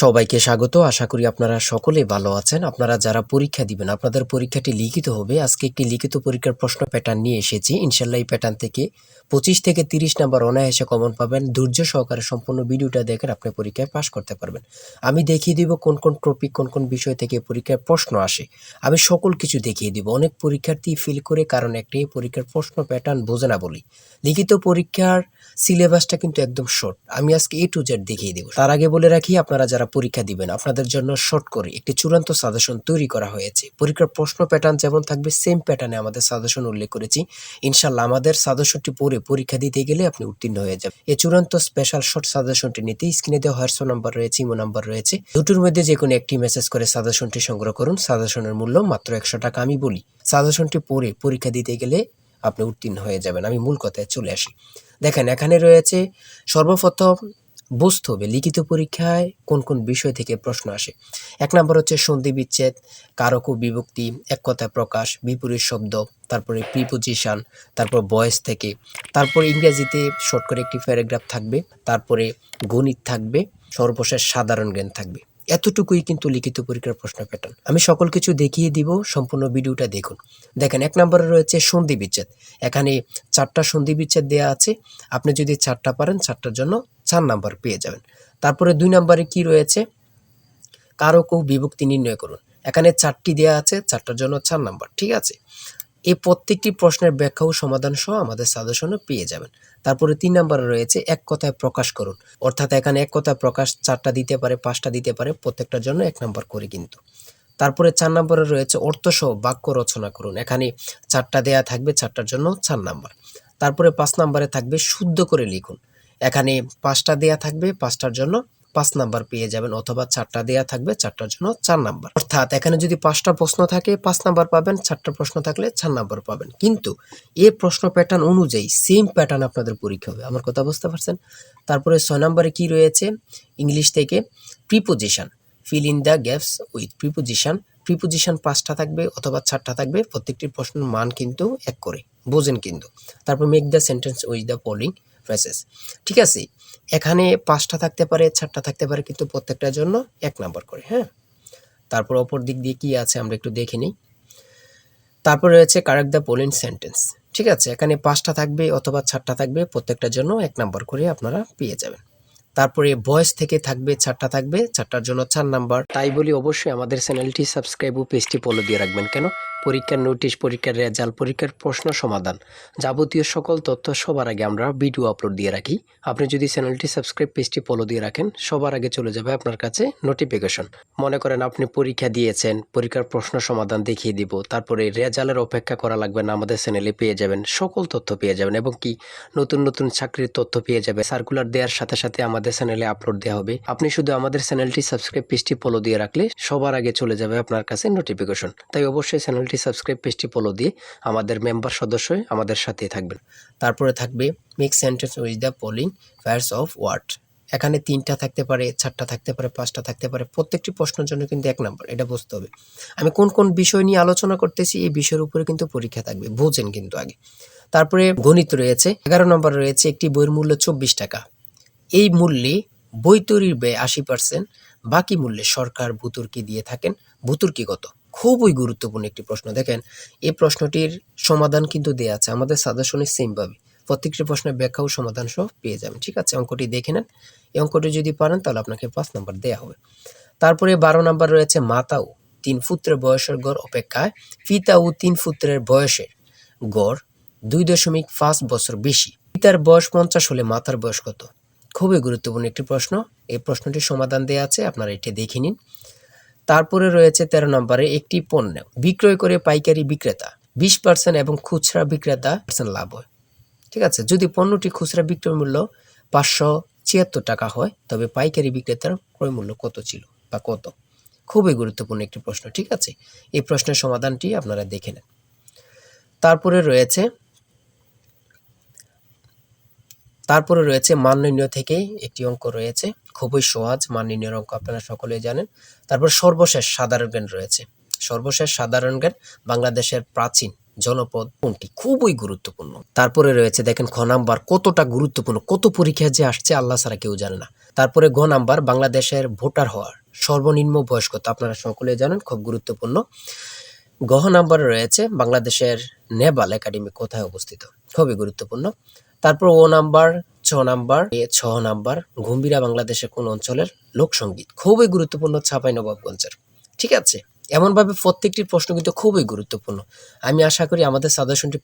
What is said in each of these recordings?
সবাইকে স্বাগত। আশা করি আপনারা সকলেই ভালো আছেন। আপনারা যারা পরীক্ষা দিবেন, আপনাদের পরীক্ষাটি লিখিত হবে। আজকে একটি লিখিত পরীক্ষার প্রশ্ন প্যাটার্ন নিয়ে এসেছি। ইনশাআল্লাহ এই প্যাটার্ন থেকে 25 থেকে 30 নাম্বার অনায়াসে কমন পাবেন। ধৈর্য সহকারে সম্পূর্ণ ভিডিওটা দেখেন, আপনি পরীক্ষায় পাস করতে পারবেন। আমি দেখিয়ে দিব কোন কোন টপিক, কোন কোন বিষয় থেকে পরীক্ষায় প্রশ্ন আসে। আমি সকল কিছু দেখিয়ে দিব। অনেক পরীক্ষার্থী ফেল করে কারণ একটাই, পরীক্ষার প্রশ্ন প্যাটার্ন বোঝে না বলি। লিখিত পরীক্ষার সিলেবাসটা কিন্তু একদম শর্ট। আমি আজকে A to Z দেখিয়ে দেব। তার আগে বলে রাখি, আপনারা যারা পরীক্ষা দিবেন, আপনাদের জন্য শর্ট করে একটি চূড়ান্ত সাজেশন তৈরি করা হয়েছে। পরীক্ষার প্রশ্ন প্যাটার্ন যেমন থাকবে সেম প্যাটার্নে আমাদের সাজেশন উল্লেখ করেছি। ইনশাআল্লাহ আমাদের সাজেশনটি পড়ে পরীক্ষা দিতে গেলে আপনি উত্তীর্ণ হয়ে যাবেন। এই চূড়ান্ত স্পেশাল শর্ট সাজেশনটি নিতে স্ক্রিনে দেওয়া হোয়াটসঅ্যাপ নাম্বার রয়েছে, ইমো নাম্বার রয়েছে। দুটোর মধ্যে যে কোনো একটি মেসেজ করে সাজেশনটি সংগ্রহ করুন। সাজেশনের মূল্য মাত্র 100 টাকা। আমি বলি, সাজেশনটি পড়ে পরীক্ষা দিতে গেলে আপনি উত্তীর্ণ হয়ে যাবেন। আমি মূল কথায় চলে আসি। দেখেন, এখানে রয়েছে সর্বপ্রথম বুঝতে হবে লিখিত পরীক্ষায় কোন কোন বিষয় থেকে প্রশ্ন আসে। 1 নম্বর হচ্ছে সন্ধি বিচ্ছেদ, কারক ও বিভক্তি, এক কথায় প্রকাশ, বিপরীত শব্দ, তারপরে প্রিপোজিশন, তারপর ভয়েস থেকে, তারপর ইংরেজিতে শর্ট করে একটি প্যারাগ্রাফ থাকবে, তারপরে গণিত থাকবে, সর্বশেষ সাধারণ জ্ঞান থাকবে। এতটুকুই কিন্তু লিখিত পরীক্ষার প্রশ্ন প্যাটার্ন। আমি সকল কিছু দেখিয়ে দিব, সম্পূর্ণ ভিডিওটা দেখুন। দেখেন, 1 নম্বরে রয়েছে সন্ধি বিচ্ছেদ। এখানে 4টা সন্ধি বিচ্ছেদ দেওয়া আছে। আপনি যদি 4টা পারেন, 4টার জন্য 4 নাম্বার পেয়ে যাবেন। তারপরে 2 নম্বরে কি রয়েছে, কারক ও বিভক্তি নির্ণয় করুন। এখানে 4টি দেওয়া আছে, 4টার জন্য 4 নাম্বার। ঠিক আছে, এই প্রত্যেকটি প্রশ্নের ব্যাখ্যা ও সমাধান সহ আমাদের সাজেশনে পেয়ে যাবেন। তারপরে 3 নম্বরে রয়েছে এক কথায় প্রকাশ করুন। অর্থাৎ এখানে এক কথায় প্রকাশ 4টা দিতে পারে, 5টা দিতে পারে, প্রত্যেকটার জন্য 1 নাম্বার করে কিন্তু। তারপরে 4 নম্বরে রয়েছে অর্থসহ বাক্য রচনা করুন। এখানে 4টা দেয়া থাকবে, 4টার জন্য 4 নাম্বার। তারপরে 5 নম্বরে থাকবে শুদ্ধ করে লিখুন। এখানে 5টা দেয়া থাকবে, 5টার জন্য 5 নাম্বার পেয়ে যাবেন, অথবা 4টা দেয়া থাকবে, 4টার জন্য 4 নাম্বার। অর্থাৎ এখানে যদি 5টা প্রশ্ন থাকে 5 নাম্বার পাবেন, 4টা প্রশ্ন থাকলে 4 নাম্বার পাবেন। কিন্তু এই প্রশ্ন প্যাটার্ন অনুযায়ী সেম প্যাটার্ন আপনাদের পরীক্ষা হবে। আমার কথা বুঝতে পারছেন? তারপরে 6 নম্বরে কি রয়েছে, ইংলিশ থেকে preposition, fill in the gaps with preposition. Preposition 5টা থাকবে অথবা 4টা থাকবে, প্রত্যেকটি প্রশ্নের মান কিন্তু 1 করে, বোঝেন কিন্তু। তারপর make the sentence with the following phrases. ঠিক আছে, এখানে 5টা থাকতে পারে, 4টা থাকতে পারে, কিন্তু প্রত্যেকটার জন্য 1 নাম্বার করে। হ্যাঁ, তারপর অপর দিক দিয়ে কি আছে আমরা একটু দেখে নিই। তারপর রয়েছে কারেক্ট দ্য ফলোইং সেন্টেন্স। ঠিক আছে, এখানে 5টা থাকবে অথবা 4টা থাকবে, প্রত্যেকটার জন্য 1 নাম্বার করে আপনারা পেয়ে যাবেন। তারপরে ভয়েস থেকে থাকবে 4টা থাকবে, 4টার জন্য 4 নাম্বার। তাই বলি অবশ্যই আমাদের চ্যানেলটি সাবস্ক্রাইব ও পেজটি ফলো দিয়ে রাখবেন। কেন? পরীক্ষার নোটিশ, পরীক্ষার রেজাল্ট, পরীক্ষার প্রশ্ন সমাধান, যাবতীয় সকল তথ্য সবার আগে আমরা ভিডিও আপলোড দিয়ে রাখি। আপনি যদি চ্যানেলটি সাবস্ক্রাইব, পেজটি ফলো দিয়ে রাখেন, সবার আগে চলে যাবে আপনার কাছে নোটিফিকেশন। মনে করেন আপনি পরীক্ষা দিয়েছেন, পরীক্ষার প্রশ্ন সমাধান দেখিয়ে দিব, তারপরে রেজাল্টের অপেক্ষা করা লাগবে না, আমাদের চ্যানেলে পেয়ে যাবেন, সকল তথ্য পেয়ে যাবেন, এবং কি নতুন নতুন চাকরির তথ্য পেয়ে যাবে। সার্কুলার দেওয়ার সাথে সাথে আমাদের চ্যানেলে আপলোড দেওয়া হবে। আপনি শুধু আমাদের চ্যানেলটি সাবস্ক্রাইব, পেজটি ফলো দিয়ে রাখলে সবার আগে চলে যাবে আপনার কাছে নোটিফিকেশন। তাই অবশ্যই চ্যানেলটি সাবস্ক্রাইব, পেজটি ফলো দিয়ে আমাদের মেম্বার সদস্য হয়ে আমাদের সাথেই থাকবেন। তারপরে থাকবে make sentence with the following pairs of word. এখানে 3টা থাকতে পারে, 4টা থাকতে পারে, 5টা থাকতে পারে, প্রত্যেকটি প্রশ্নের জন্য কিন্তু 1 নাম্বার। এটা বুঝতে হবে। আমি কোন কোন বিষয় নিয়ে আলোচনা করতেছি, এই বিষয়ের উপরে কিন্তু পরীক্ষা থাকবে, বোঝেন কিন্তু আগে। তারপরে গণিত রয়েছে, 11 নম্বর রয়েছে একটি বইয়ের মূল্য 24 টাকা। এই মূল্যে বই তৈরির ব্যয় 80%, বাকি মূল্যে সরকার ভর্তুকি দিয়ে থাকেন। ভর্তুকি কত? খুবই গুরুত্বপূর্ণ একটি প্রশ্ন। দেখেন, এই প্রশ্নটির সমাধান কিন্তু দেওয়া আছে আমাদের সাজেশনে সেম ভাবে। প্রত্যেকটি প্রশ্নের ব্যাখ্যা ও সমাধান সহ পেয়ে যাবেন। ঠিক আছে, অঙ্কটি দেখে নেন। এই অঙ্কটি যদি পারেন তাহলে আপনাকে 5 নাম্বার দেওয়া হবে। তারপরে 12 নাম্বার রয়েছে মাতা ও 3 পুত্রের বয়সের গড় অপেক্ষায় পিতা ও 3 পুত্রের বয়সের গড় 2.5 বছর বেশি। পিতার বয়স 50 হলে মাতার বয়স কত? খুবই গুরুত্বপূর্ণ একটি প্রশ্ন। এই প্রশ্নটির সমাধান দেওয়া আছে, আপনারা এটি দেখে নিন। তারপরে রয়েছে 13 নম্বরে একটি পণ্য বিক্রয় করে পাইকারি বিক্রেতা 20% এবং খুচরা বিক্রেতা লাভ হয়। ঠিক আছে, যদি পণ্যটি খুচরা বিক্রয় মূল্য 576 টাকা হয়, তবে পাইকারি বিক্রেতার ক্রয় মূল্য কত ছিল বা কত? খুবই গুরুত্বপূর্ণ একটি প্রশ্ন। ঠিক আছে, এই প্রশ্নের সমাধানটি আপনারা দেখে নেন। তারপরে রয়েছে মান নির্ণয় থেকে একটি অঙ্ক রয়েছে, খুবই সহজ মান নির্ণয়ের অঙ্ক, আপনারা সকলেই জানেন। তারপর সর্বশেষ সাধারণ জ্ঞান রয়েছে। সর্বশেষ সাধারণ জ্ঞান বাংলাদেশের প্রাচীন জনপদ কোনটি? খুবই গুরুত্বপূর্ণ। তারপরে রয়েছে দেখেন খ নাম্বার, কতটা গুরুত্বপূর্ণ, কত পরীক্ষায় যে আসছে আল্লাহ ছাড়া কেউ জানে না। তারপরে গ নাম্বার, বাংলাদেশের ভোটার হওয়ার সর্বনিম্ন বয়স কত? আপনারা সকলে জানেন, খুব গুরুত্বপূর্ণ। গ নাম্বারে রয়েছে বাংলাদেশের নেভাল একাডেমি কোথায় অবস্থিত? খুবই গুরুত্বপূর্ণ। তারপর ও নাম্বার, ছ নাম্বার, ঘুম্বিরা বাংলাদেশের কোন অঞ্চলের লোকসঙ্গীত? খুবই গুরুত্বপূর্ণ, চাঁপাইনবাবগঞ্জের। ঠিক আছে, এমনভাবে প্রত্যেকটি প্রশ্ন কিন্তু খুবই গুরুত্বপূর্ণ। আমি আশা করি আমাদের সাজেশনটি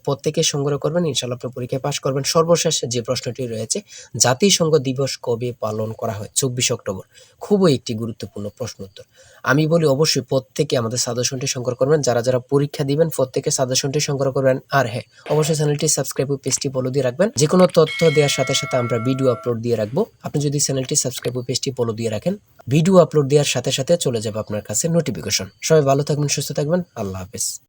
প্রত্যেকে সংগ্রহ করবেন, ইনশাআল্লাহ আপনি পরীক্ষায় পাশ করবেন। সর্বশেষ যে প্রশ্নটি রয়েছে, জাতিসংঘ দিবস কবে পালন করা হয়? 24 অক্টোবর। খুবই একটি গুরুত্বপূর্ণ প্রশ্ন উত্তর। আমি বলি অবশ্যই প্রত্যেকে আমাদের সাজেশনটি সংগ্রহ করবেন। যারা পরীক্ষা দিবেন প্রত্যেকে সাজেশনটি সংগ্রহ করবেন। আর হ্যাঁ, অবশ্যই চ্যানেলটি সাবস্ক্রাইব ও পেজটি ফলো দিয়ে রাখবেন। যে কোনো তথ্য দেওয়ার সাথে সাথে আমরা ভিডিও আপলোড দিয়ে রাখবো। আপনি যদি চ্যানেলটি সাবস্ক্রাইব ও পেজটি ফলো দিয়ে রাখেন, ভিডিও আপলোড দেওয়ার সাথে সাথে চলে যাবে আপনার কাছে নোটিফিকেশন। সবাই ভালো থাকবেন, সুস্থ থাকবেন। আল্লাহ হাফেজ।